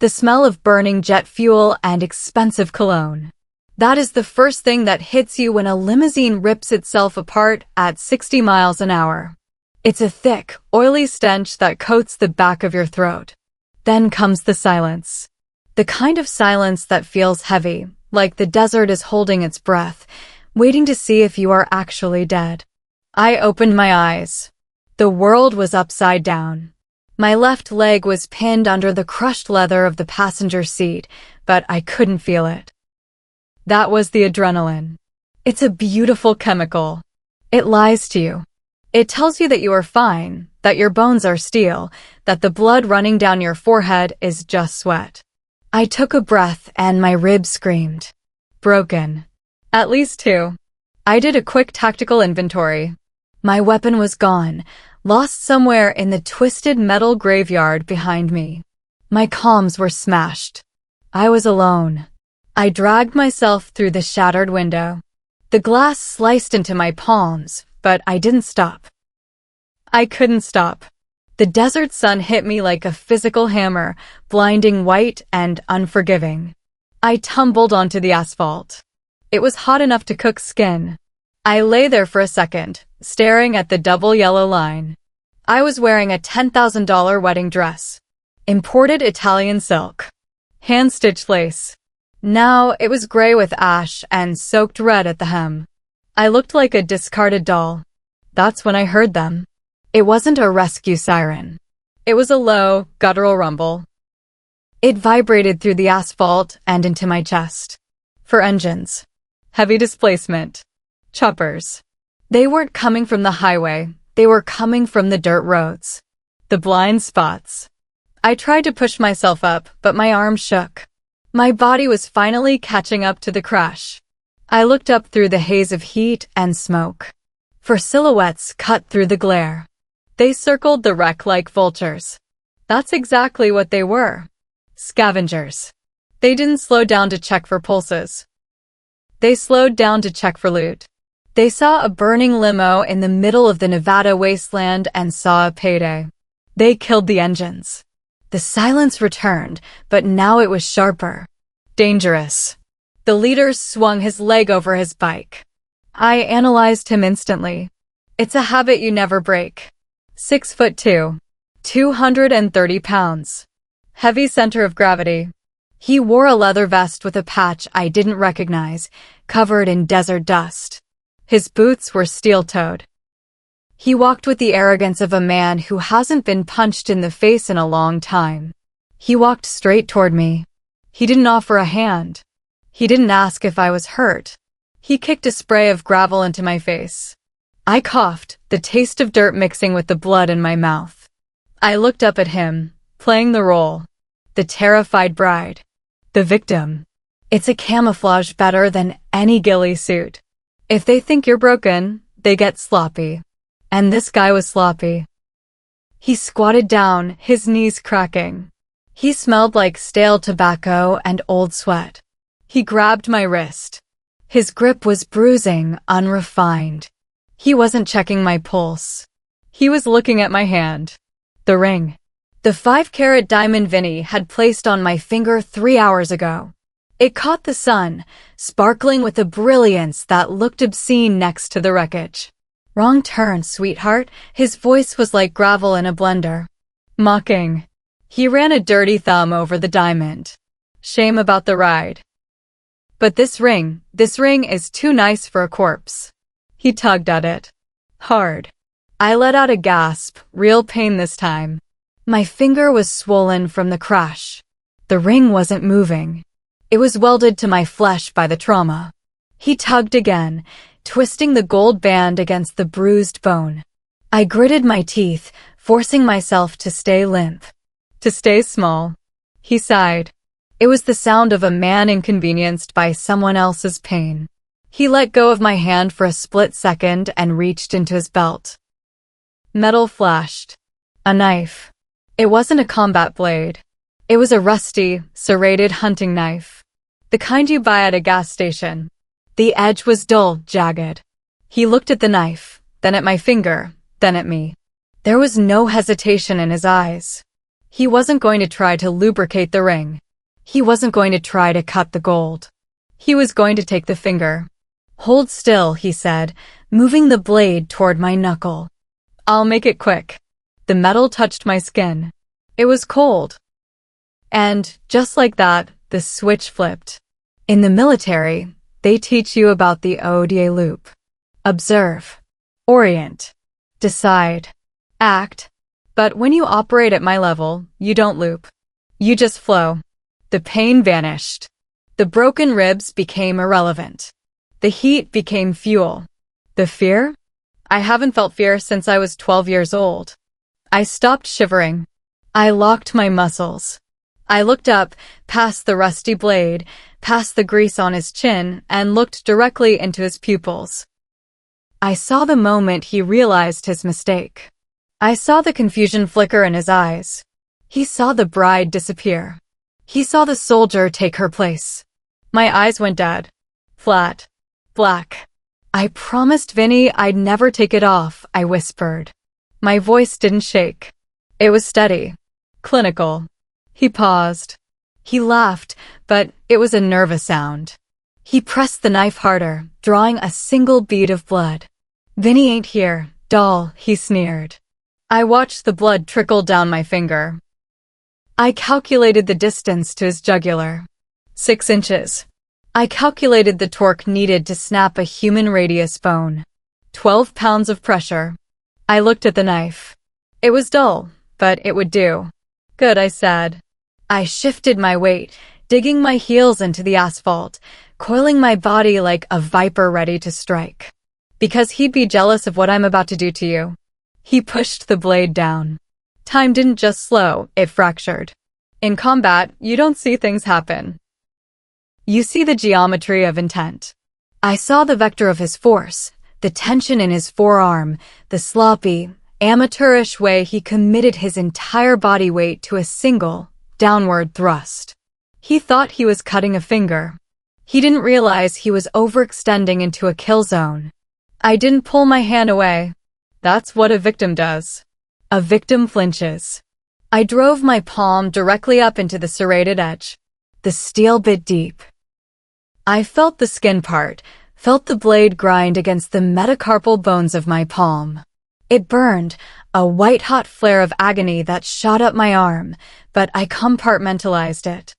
The smell of burning jet fuel and expensive cologne. That is the first thing that hits you when a limousine rips itself apart at 60 miles an hour. It's a thick, oily stench that coats the back of your throat. Then comes the silence. The kind of silence that feels heavy, like the desert is holding its breath, waiting to see if you are actually dead. I opened my eyes. The world was upside down. My left leg was pinned under the crushed leather of the passenger seat, but I couldn't feel it. That was the adrenaline. It's a beautiful chemical. It lies to you. It tells you that you are fine, that your bones are steel, that the blood running down your forehead is just sweat. I took a breath and my ribs screamed. Broken. At least two. I did a quick tactical inventory. My weapon was gone, lost somewhere in the twisted metal graveyard behind me. My comms were smashed. I was alone. I dragged myself through the shattered window. The glass sliced into my palms, but I didn't stop. I couldn't stop. The desert sun hit me like a physical hammer, blinding white and unforgiving. I tumbled onto the asphalt. It was hot enough to cook skin. I lay there for a second, staring at the double yellow line. I was wearing a $10,000 wedding dress. Imported Italian silk. Hand-stitched lace. Now it was gray with ash and soaked red at the hem. I looked like a discarded doll. That's when I heard them. It wasn't a rescue siren. It was a low, guttural rumble. It vibrated through the asphalt and into my chest. For engines. Heavy displacement. Choppers. They weren't coming from the highway. They were coming from the dirt roads. The blind spots. I tried to push myself up, but my arms shook. My body was finally catching up to the crash. I looked up through the haze of heat and smoke. For silhouettes cut through the glare. They circled the wreck like vultures. That's exactly what they were. Scavengers. They didn't slow down to check for pulses. They slowed down to check for loot. They saw a burning limo in the middle of the Nevada wasteland and saw a payday. They killed the engines. The silence returned, but now it was sharper. Dangerous. The leader swung his leg over his bike. I analyzed him instantly. It's a habit you never break. 6'2", 230 pounds. Heavy center of gravity. He wore a leather vest with a patch I didn't recognize, covered in desert dust. His boots were steel-toed. He walked with the arrogance of a man who hasn't been punched in the face in a long time. He walked straight toward me. He didn't offer a hand. He didn't ask if I was hurt. He kicked a spray of gravel into my face. I coughed, the taste of dirt mixing with the blood in my mouth. I looked up at him, playing the role. The terrified bride. The victim. It's a camouflage better than any ghillie suit. If they think you're broken, they get sloppy. And this guy was sloppy. He squatted down, his knees cracking. He smelled like stale tobacco and old sweat. He grabbed my wrist. His grip was bruising, unrefined. He wasn't checking my pulse. He was looking at my hand. The ring. The 5-carat diamond Vinny had placed on my finger 3 hours ago. It caught the sun, sparkling with a brilliance that looked obscene next to the wreckage. Wrong turn, sweetheart. His voice was like gravel in a blender. Mocking. He ran a dirty thumb over the diamond. Shame about the ride. But this ring is too nice for a corpse. He tugged at it. Hard. I let out a gasp, real pain this time. My finger was swollen from the crash. The ring wasn't moving. It was welded to my flesh by the trauma. He tugged again, twisting the gold band against the bruised bone. I gritted my teeth, forcing myself to stay limp. To stay small. He sighed. It was the sound of a man inconvenienced by someone else's pain. He let go of my hand for a split second and reached into his belt. Metal flashed. A knife. It wasn't a combat blade. It was a rusty, serrated hunting knife. The kind you buy at a gas station. The edge was dull, jagged. He looked at the knife, then at my finger, then at me. There was no hesitation in his eyes. He wasn't going to try to lubricate the ring. He wasn't going to try to cut the gold. He was going to take the finger. "Hold still," he said, moving the blade toward my knuckle. "I'll make it quick." The metal touched my skin. It was cold. And, just like that, the switch flipped. In the military, they teach you about the ODA loop. Observe. Orient. Decide. Act. But when you operate at my level, you don't loop. You just flow. The pain vanished. The broken ribs became irrelevant. The heat became fuel. The fear? I haven't felt fear since I was 12 years old. I stopped shivering. I locked my muscles. I looked up, past the rusty blade, past the grease on his chin, and looked directly into his pupils. I saw the moment he realized his mistake. I saw the confusion flicker in his eyes. He saw the bride disappear. He saw the soldier take her place. My eyes went dead. Flat. Black. "I promised Vinny I'd never take it off," I whispered. My voice didn't shake. It was steady. Clinical. He paused. He laughed, but it was a nervous sound. He pressed the knife harder, drawing a single bead of blood. "Vinny ain't here, doll," he sneered. I watched the blood trickle down my finger. I calculated the distance to his jugular. 6 inches. I calculated the torque needed to snap a human radius bone. 12 pounds of pressure. I looked at the knife. It was dull, but it would do. "Good," I said. I shifted my weight, digging my heels into the asphalt, coiling my body like a viper ready to strike. "Because he'd be jealous of what I'm about to do to you." He pushed the blade down. Time didn't just slow, it fractured. In combat, you don't see things happen. You see the geometry of intent. I saw the vector of his force, the tension in his forearm, the sloppy, amateurish way he committed his entire body weight to a single, downward thrust. He thought he was cutting a finger. He didn't realize he was overextending into a kill zone. I didn't pull my hand away. That's what a victim does. A victim flinches. I drove my palm directly up into the serrated edge. The steel bit deep. I felt the skin part, felt the blade grind against the metacarpal bones of my palm. It burned, a white-hot flare of agony that shot up my arm, but I compartmentalized it.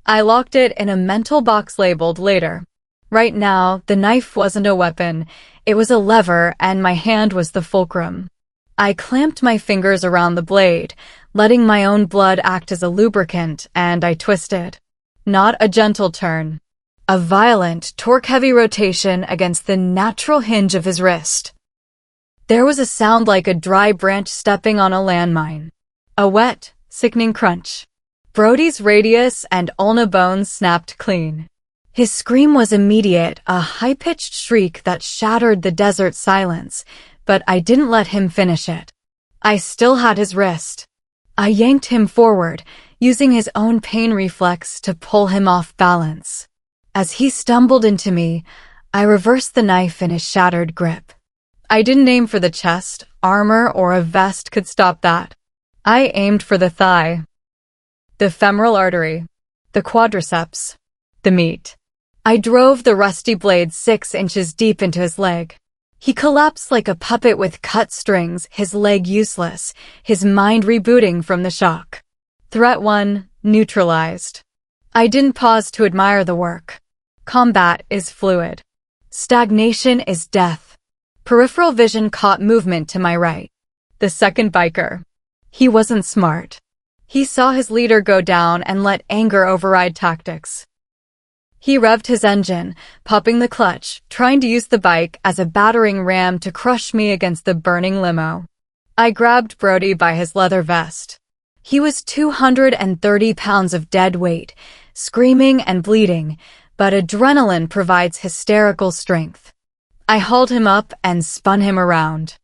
I locked it in a mental box labeled later. Right now, the knife wasn't a weapon, it was a lever, and my hand was the fulcrum. I clamped my fingers around the blade, letting my own blood act as a lubricant, and I twisted. Not a gentle turn. A violent, torque-heavy rotation against the natural hinge of his wrist. There was a sound like a dry branch stepping on a landmine. A wet, sickening crunch. Brody's radius and ulna bones snapped clean. His scream was immediate, a high-pitched shriek that shattered the desert silence, but I didn't let him finish it. I still had his wrist. I yanked him forward, using his own pain reflex to pull him off balance. As he stumbled into me, I reversed the knife in his shattered grip. I didn't aim for the chest, armor, or a vest could stop that. I aimed for the thigh. The femoral artery. The quadriceps. The meat. I drove the rusty blade 6 inches deep into his leg. He collapsed like a puppet with cut strings, his leg useless, his mind rebooting from the shock. Threat 1, neutralized. I didn't pause to admire the work. Combat is fluid. Stagnation is death. Peripheral vision caught movement to my right. The second biker. He wasn't smart. He saw his leader go down and let anger override tactics. He revved his engine, popping the clutch, trying to use the bike as a battering ram to crush me against the burning limo. I grabbed Brody by his leather vest. He was 230 pounds of dead weight, screaming and bleeding, but adrenaline provides hysterical strength. I hauled him up and spun him around.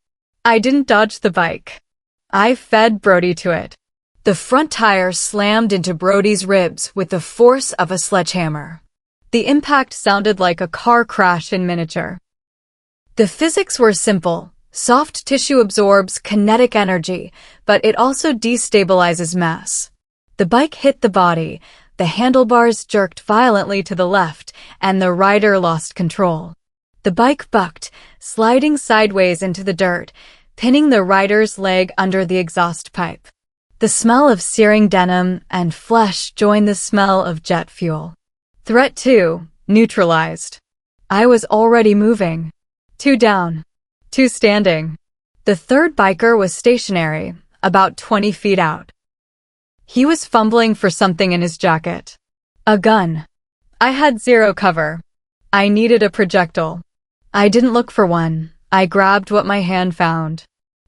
I didn't dodge the bike. I fed Brody to it. The front tire slammed into Brody's ribs with the force of a sledgehammer. The impact sounded like a car crash in miniature. The physics were simple. Soft tissue absorbs kinetic energy, but it also destabilizes mass. The bike hit the body, the handlebars jerked violently to the left, and the rider lost control. The bike bucked, sliding sideways into the dirt, pinning the rider's leg under the exhaust pipe. The smell of searing denim and flesh joined the smell of jet fuel. Threat 2, neutralized. I was already moving. 2 down. 2 standing. The third biker was stationary, about 20 feet out. He was fumbling for something in his jacket. A gun. I had zero cover. I needed a projectile. I didn't look for one. I grabbed what my hand found.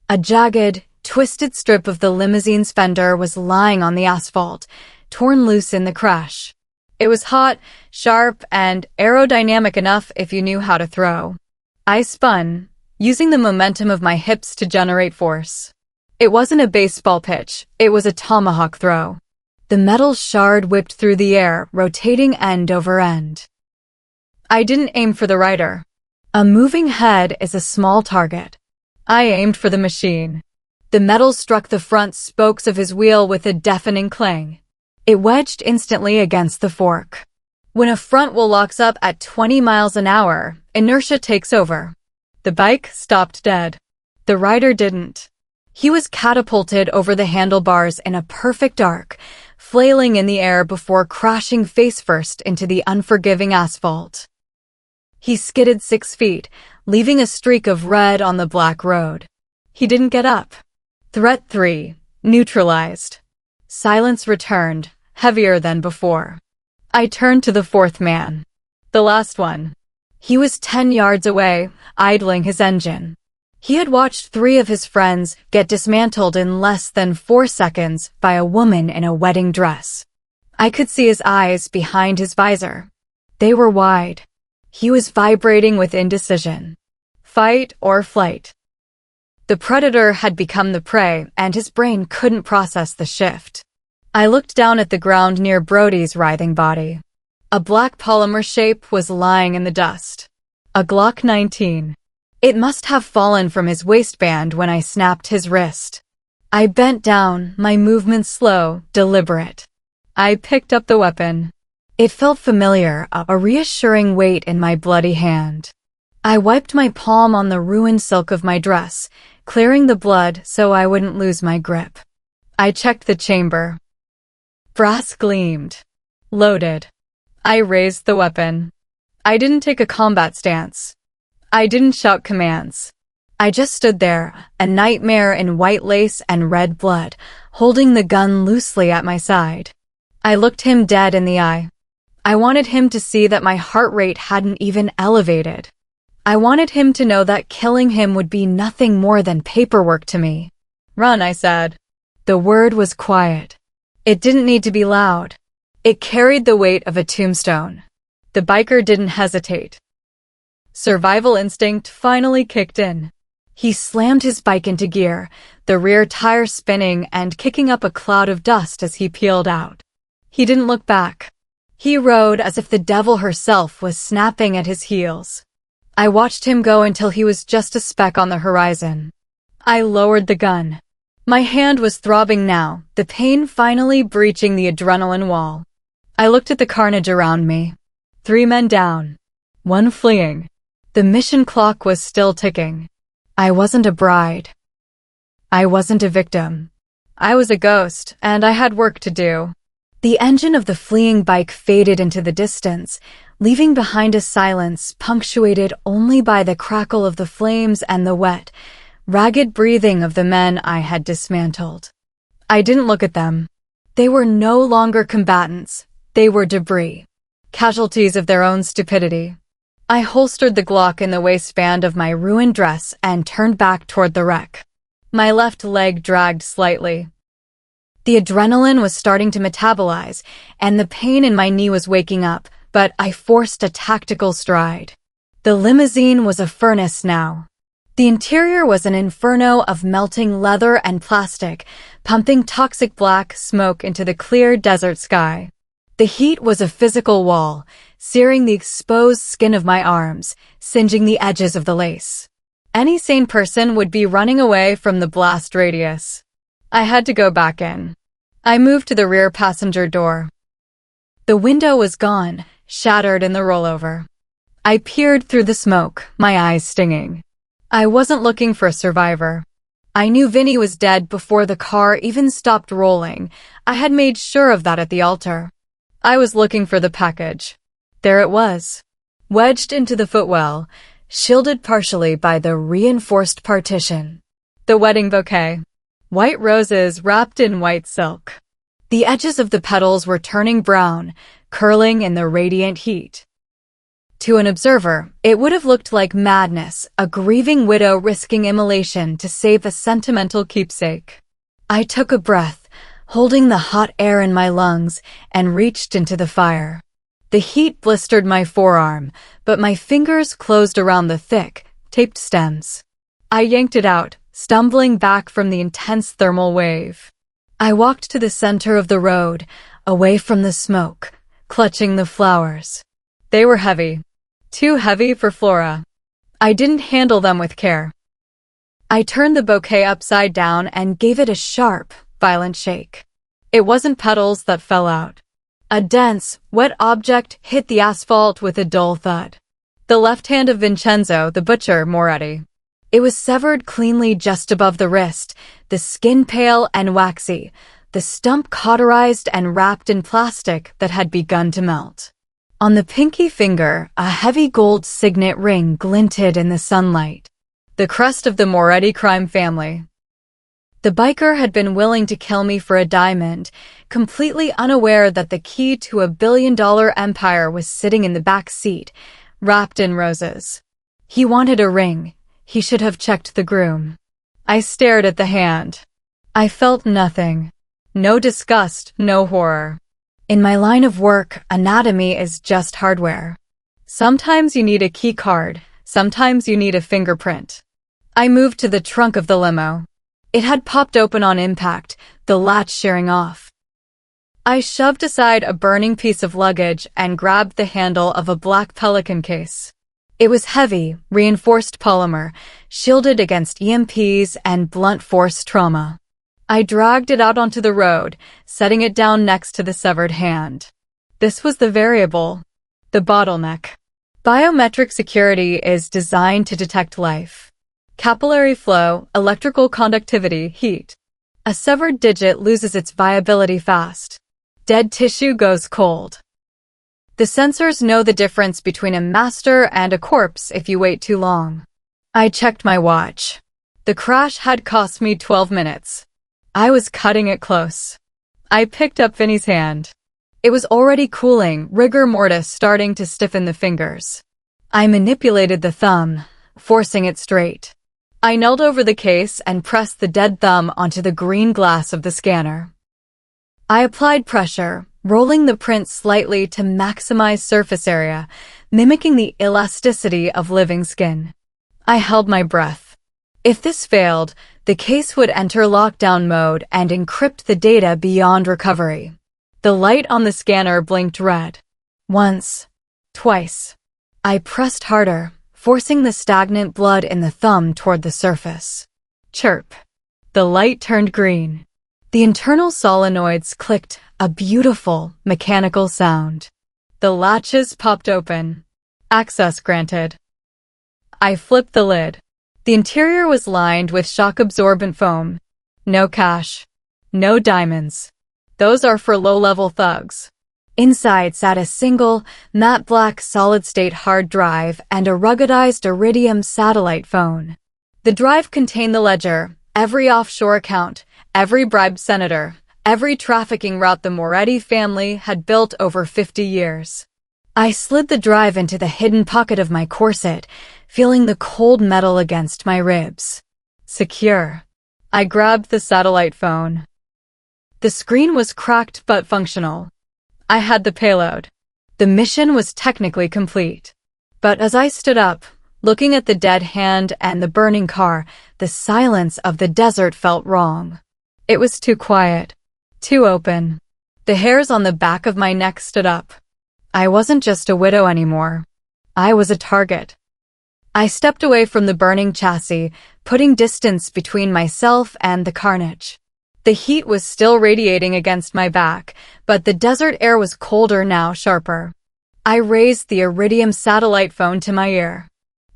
A jagged, twisted strip of the limousine's fender was lying on the asphalt, torn loose in the crash. It was hot, sharp, and aerodynamic enough if you knew how to throw. I spun, using the momentum of my hips to generate force. It wasn't a baseball pitch, it was a tomahawk throw. The metal shard whipped through the air, rotating end over end. I didn't aim for the rider. A moving head is a small target. I aimed for the machine. The metal struck the front spokes of his wheel with a deafening clang. It wedged instantly against the fork. When a front wheel locks up at 20 miles an hour, inertia takes over. The bike stopped dead. The rider didn't. He was catapulted over the handlebars in a perfect arc, flailing in the air before crashing face-first into the unforgiving asphalt. He skidded 6 feet, leaving a streak of red on the black road. He didn't get up. Threat 3, neutralized. Silence returned, heavier than before. I turned to the fourth man. The last one. He was 10 yards away, idling his engine. He had watched 3 of his friends get dismantled in less than 4 seconds by a woman in a wedding dress. I could see his eyes behind his visor. They were wide. He was vibrating with indecision. Fight or flight. The predator had become the prey, and his brain couldn't process the shift. I looked down at the ground near Brody's writhing body. A black polymer shape was lying in the dust. A Glock 19. It must have fallen from his waistband when I snapped his wrist. I bent down, my movements slow, deliberate. I picked up the weapon. It felt familiar, a reassuring weight in my bloody hand. I wiped my palm on the ruined silk of my dress, clearing the blood so I wouldn't lose my grip. I checked the chamber. Brass gleamed. Loaded. I raised the weapon. I didn't take a combat stance. I didn't shout commands. I just stood there, a nightmare in white lace and red blood, holding the gun loosely at my side. I looked him dead in the eye. I wanted him to see that my heart rate hadn't even elevated. I wanted him to know that killing him would be nothing more than paperwork to me. Run, I said. The word was quiet. It didn't need to be loud. It carried the weight of a tombstone. The biker didn't hesitate. Survival instinct finally kicked in. He slammed his bike into gear, the rear tire spinning and kicking up a cloud of dust as he peeled out. He didn't look back. He rode as if the devil herself was snapping at his heels. I watched him go until he was just a speck on the horizon. I lowered the gun. My hand was throbbing now, the pain finally breaching the adrenaline wall. I looked at the carnage around me. 3 men down. 1 fleeing. The mission clock was still ticking. I wasn't a bride. I wasn't a victim. I was a ghost, and I had work to do. The engine of the fleeing bike faded into the distance, leaving behind a silence punctuated only by the crackle of the flames and the wet, ragged breathing of the men I had dismantled. I didn't look at them. They were no longer combatants. They were debris, casualties of their own stupidity. I holstered the Glock in the waistband of my ruined dress and turned back toward the wreck. My left leg dragged slightly. The adrenaline was starting to metabolize, and the pain in my knee was waking up, but I forced a tactical stride. The limousine was a furnace now. The interior was an inferno of melting leather and plastic, pumping toxic black smoke into the clear desert sky. The heat was a physical wall, searing the exposed skin of my arms, singeing the edges of the lace. Any sane person would be running away from the blast radius. I had to go back in. I moved to the rear passenger door. The window was gone, shattered in the rollover. I peered through the smoke, my eyes stinging. I wasn't looking for a survivor. I knew Vinny was dead before the car even stopped rolling. I had made sure of that at the altar. I was looking for the package. There it was, wedged into the footwell, shielded partially by the reinforced partition. The wedding bouquet. White roses wrapped in white silk. The edges of the petals were turning brown, curling in the radiant heat. To an observer, it would have looked like madness, a grieving widow risking immolation to save a sentimental keepsake. I took a breath, holding the hot air in my lungs, and reached into the fire. The heat blistered my forearm, but my fingers closed around the thick, taped stems. I yanked it out, stumbling back from the intense thermal wave. I walked to the center of the road, away from the smoke, clutching the flowers. They were heavy. Too heavy for Flora. I didn't handle them with care. I turned the bouquet upside down and gave it a sharp, violent shake. It wasn't petals that fell out. A dense, wet object hit the asphalt with a dull thud. The left hand of Vincenzo, the butcher, Moretti. It was severed cleanly just above the wrist, the skin pale and waxy, the stump cauterized and wrapped in plastic that had begun to melt. On the pinky finger, a heavy gold signet ring glinted in the sunlight. The crest of the Moretti crime family. The biker had been willing to kill me for a diamond, completely unaware that the key to a billion-dollar empire was sitting in the back seat, wrapped in roses. He wanted a ring. He should have checked the groom. I stared at the hand. I felt nothing. No disgust, no horror. In my line of work, anatomy is just hardware. Sometimes you need a key card, sometimes you need a fingerprint. I moved to the trunk of the limo. It had popped open on impact, the latch shearing off. I shoved aside a burning piece of luggage and grabbed the handle of a black Pelican case. It was heavy, reinforced polymer, shielded against EMPs and blunt force trauma. I dragged it out onto the road, setting it down next to the severed hand. This was the variable, the bottleneck. Biometric security is designed to detect life. Capillary flow, electrical conductivity, heat. A severed digit loses its viability fast. Dead tissue goes cold. The sensors know the difference between a master and a corpse if you wait too long. I checked my watch. The crash had cost me 12 minutes. I was cutting it close. I picked up Vinny's hand. It was already cooling, rigor mortis starting to stiffen the fingers. I manipulated the thumb, forcing it straight. I knelt over the case and pressed the dead thumb onto the green glass of the scanner. I applied pressure, rolling the print slightly to maximize surface area, mimicking the elasticity of living skin. I held my breath. If this failed, the case would enter lockdown mode and encrypt the data beyond recovery. The light on the scanner blinked red. Once. Twice. I pressed harder, forcing the stagnant blood in the thumb toward the surface. Chirp. The light turned green. The internal solenoids clicked, a beautiful, mechanical sound. The latches popped open. Access granted. I flipped the lid. The interior was lined with shock-absorbent foam. No cash. No diamonds. Those are for low-level thugs. Inside sat a single, matte black solid-state hard drive and a ruggedized iridium satellite phone. The drive contained the ledger, every offshore account, every bribed senator, every trafficking route the Moretti family had built over 50 years. I slid the drive into the hidden pocket of my corset, feeling the cold metal against my ribs. Secure. I grabbed the satellite phone. The screen was cracked but functional. I had the payload. The mission was technically complete. But as I stood up, looking at the dead hand and the burning car, the silence of the desert felt wrong. It was too quiet. Too open. The hairs on the back of my neck stood up. I wasn't just a widow anymore. I was a target. I stepped away from the burning chassis, putting distance between myself and the carnage. The heat was still radiating against my back, but the desert air was colder now, sharper. I raised the Iridium satellite phone to my ear.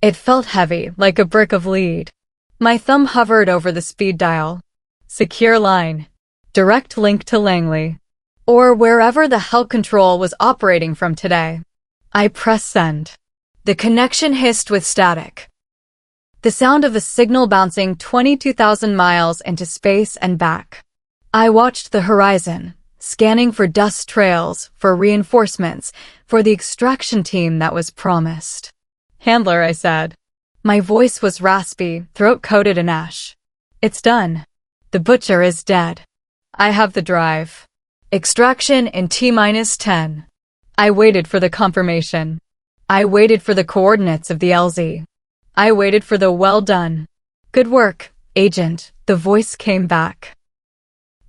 It felt heavy, like a brick of lead. My thumb hovered over the speed dial. Secure line. Direct link to Langley. Or wherever the hell control was operating from today. I pressed send. The connection hissed with static. The sound of a signal bouncing 22,000 miles into space and back. I watched the horizon, scanning for dust trails, for reinforcements, for the extraction team that was promised. Handler, I said. My voice was raspy, throat-coated in ash. It's done. The butcher is dead. I have the drive. Extraction in T-10. I waited for the confirmation. I waited for the coordinates of the LZ. I waited for the well done. Good work, Agent, the voice came back.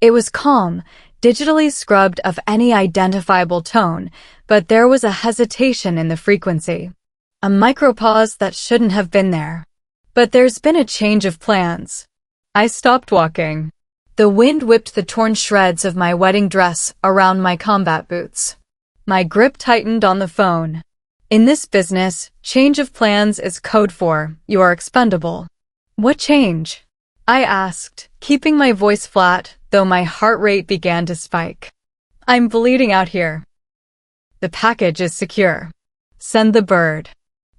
It was calm, digitally scrubbed of any identifiable tone, but there was a hesitation in the frequency. A micropause that shouldn't have been there. But there's been a change of plans. I stopped walking. The wind whipped the torn shreds of my wedding dress around my combat boots. My grip tightened on the phone. In this business, change of plans is code for, you are expendable. What change? I asked, keeping my voice flat, though my heart rate began to spike. I'm bleeding out here. The package is secure. Send the bird.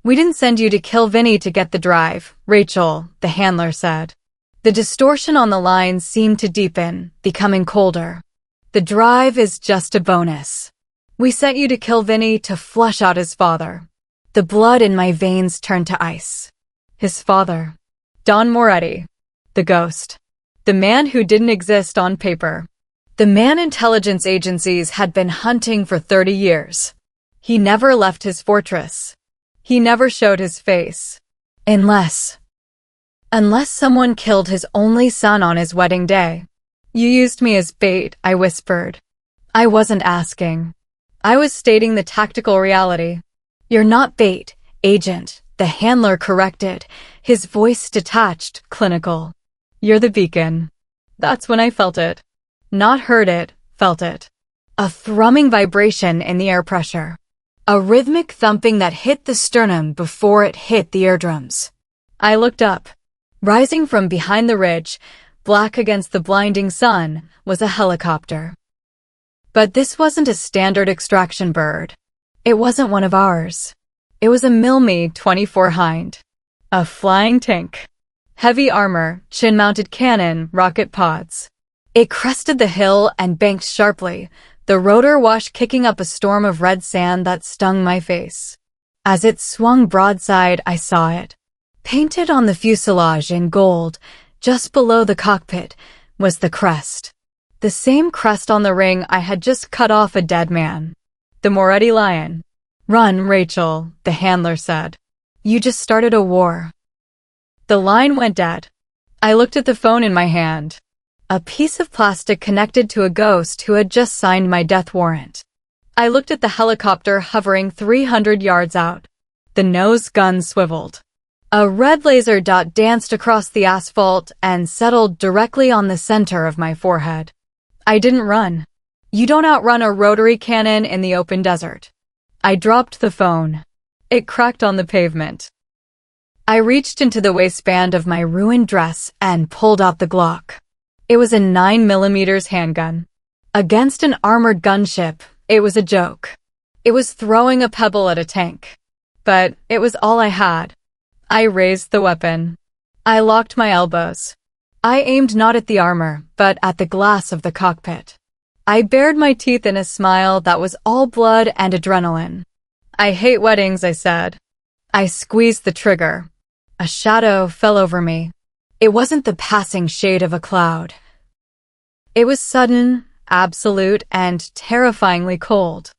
We didn't send you to kill Vinny to get the drive, Rachel, the handler said. The distortion on the line seemed to deepen, becoming colder. The drive is just a bonus. We sent you to kill Vinny to flush out his father. The blood in my veins turned to ice. His father. Don Moretti. The ghost. The man who didn't exist on paper. The man intelligence agencies had been hunting for 30 years. He never left his fortress. He never showed his face. Unless someone killed his only son on his wedding day. You used me as bait, I whispered. I wasn't asking. I was stating the tactical reality. You're not bait, Agent, the handler corrected, his voice detached, clinical. You're the beacon. That's when I felt it. Not heard it, felt it. A thrumming vibration in the air pressure. A rhythmic thumping that hit the sternum before it hit the eardrums. I looked up. Rising from behind the ridge, black against the blinding sun, was a helicopter. But this wasn't a standard extraction bird. It wasn't one of ours. It was a Me-24 Hind. A flying tank. Heavy armor, chin-mounted cannon, rocket pods. It crested the hill and banked sharply, the rotor wash kicking up a storm of red sand that stung my face. As it swung broadside, I saw it. Painted on the fuselage in gold, just below the cockpit, was the crest. The same crest on the ring I had just cut off a dead man. The Moretti lion. Run, Rachel, the handler said. You just started a war. The line went dead. I looked at the phone in my hand. A piece of plastic connected to a ghost who had just signed my death warrant. I looked at the helicopter hovering 300 yards out. The nose gun swiveled. A red laser dot danced across the asphalt and settled directly on the center of my forehead. I didn't run. You don't outrun a rotary cannon in the open desert. I dropped the phone. It cracked on the pavement. I reached into the waistband of my ruined dress and pulled out the Glock. It was a 9mm handgun. Against an armored gunship, it was a joke. It was throwing a pebble at a tank. But it was all I had. I raised the weapon. I locked my elbows. I aimed not at the armor, but at the glass of the cockpit. I bared my teeth in a smile that was all blood and adrenaline. I hate weddings, I said. I squeezed the trigger. A shadow fell over me. It wasn't the passing shade of a cloud. It was sudden, absolute, and terrifyingly cold.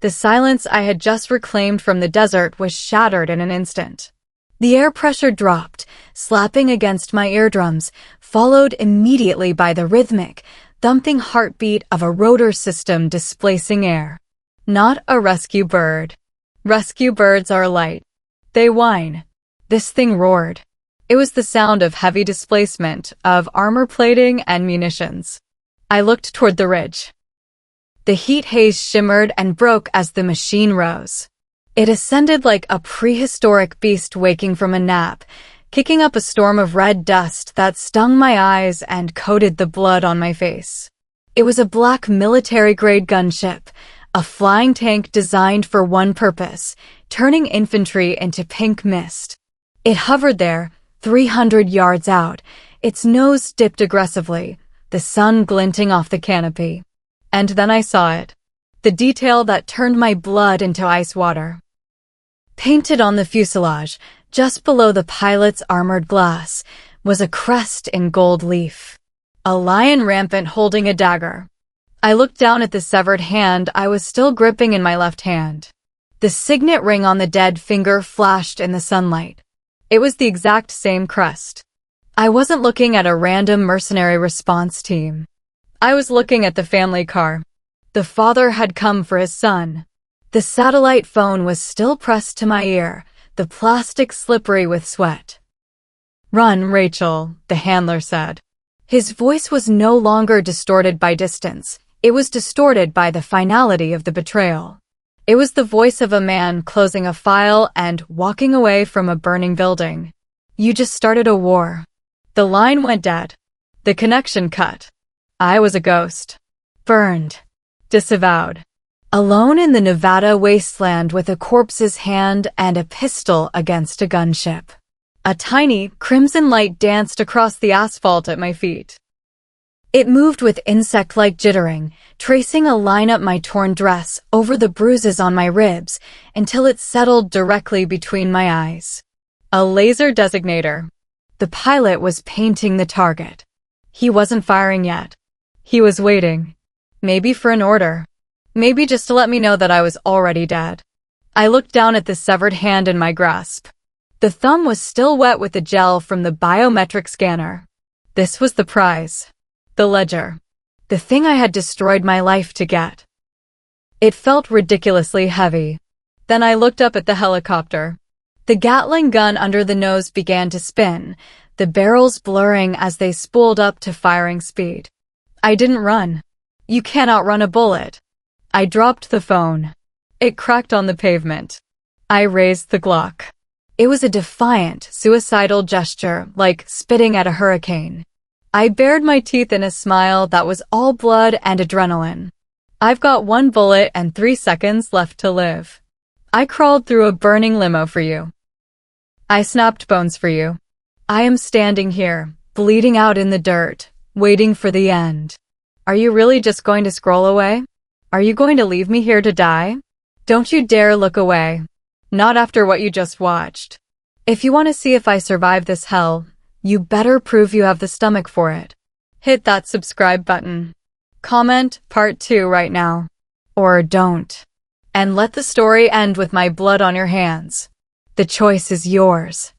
The silence I had just reclaimed from the desert was shattered in an instant. The air pressure dropped, slapping against my eardrums, followed immediately by the rhythmic, thumping heartbeat of a rotor system displacing air. Not a rescue bird. Rescue birds are light. They whine. This thing roared. It was the sound of heavy displacement, of armor plating and munitions. I looked toward the ridge. The heat haze shimmered and broke as the machine rose. It ascended like a prehistoric beast waking from a nap, kicking up a storm of red dust that stung my eyes and coated the blood on my face. It was a black military-grade gunship, a flying tank designed for one purpose, turning infantry into pink mist. It hovered there, 300 yards out, its nose dipped aggressively, the sun glinting off the canopy. And then I saw it. The detail that turned my blood into ice water. Painted on the fuselage, just below the pilot's armored glass, was a crest in gold leaf. A lion rampant holding a dagger. I looked down at the severed hand I was still gripping in my left hand. The signet ring on the dead finger flashed in the sunlight. It was the exact same crest. I wasn't looking at a random mercenary response team. I was looking at the family car. The father had come for his son. The satellite phone was still pressed to my ear, the plastic slippery with sweat. "Run, Rachel," the handler said. His voice was no longer distorted by distance. It was distorted by the finality of the betrayal. It was the voice of a man closing a file and walking away from a burning building. "You just started a war." The line went dead. The connection cut. I was a ghost. Burned. Disavowed. Alone in the Nevada wasteland with a corpse's hand and a pistol against a gunship. A tiny, crimson light danced across the asphalt at my feet. It moved with insect-like jittering, tracing a line up my torn dress over the bruises on my ribs until it settled directly between my eyes. A laser designator. The pilot was painting the target. He wasn't firing yet. He was waiting. Maybe for an order. Maybe just to let me know that I was already dead. I looked down at the severed hand in my grasp. The thumb was still wet with the gel from the biometric scanner. This was the prize. The ledger. The thing I had destroyed my life to get. It felt ridiculously heavy. Then I looked up at the helicopter. The Gatling gun under the nose began to spin, the barrels blurring as they spooled up to firing speed. I didn't run. You can't outrun a bullet. I dropped the phone. It cracked on the pavement. I raised the Glock. It was a defiant, suicidal gesture, like spitting at a hurricane. I bared my teeth in a smile that was all blood and adrenaline. I've got 1 bullet and 3 seconds left to live. I crawled through a burning limo for you. I snapped bones for you. I am standing here, bleeding out in the dirt, waiting for the end. Are you really just going to scroll away? Are you going to leave me here to die? Don't you dare look away. Not after what you just watched. If you want to see if I survive this hell, you better prove you have the stomach for it. Hit that subscribe button. Comment part 2 right now. Or don't. And let the story end with my blood on your hands. The choice is yours.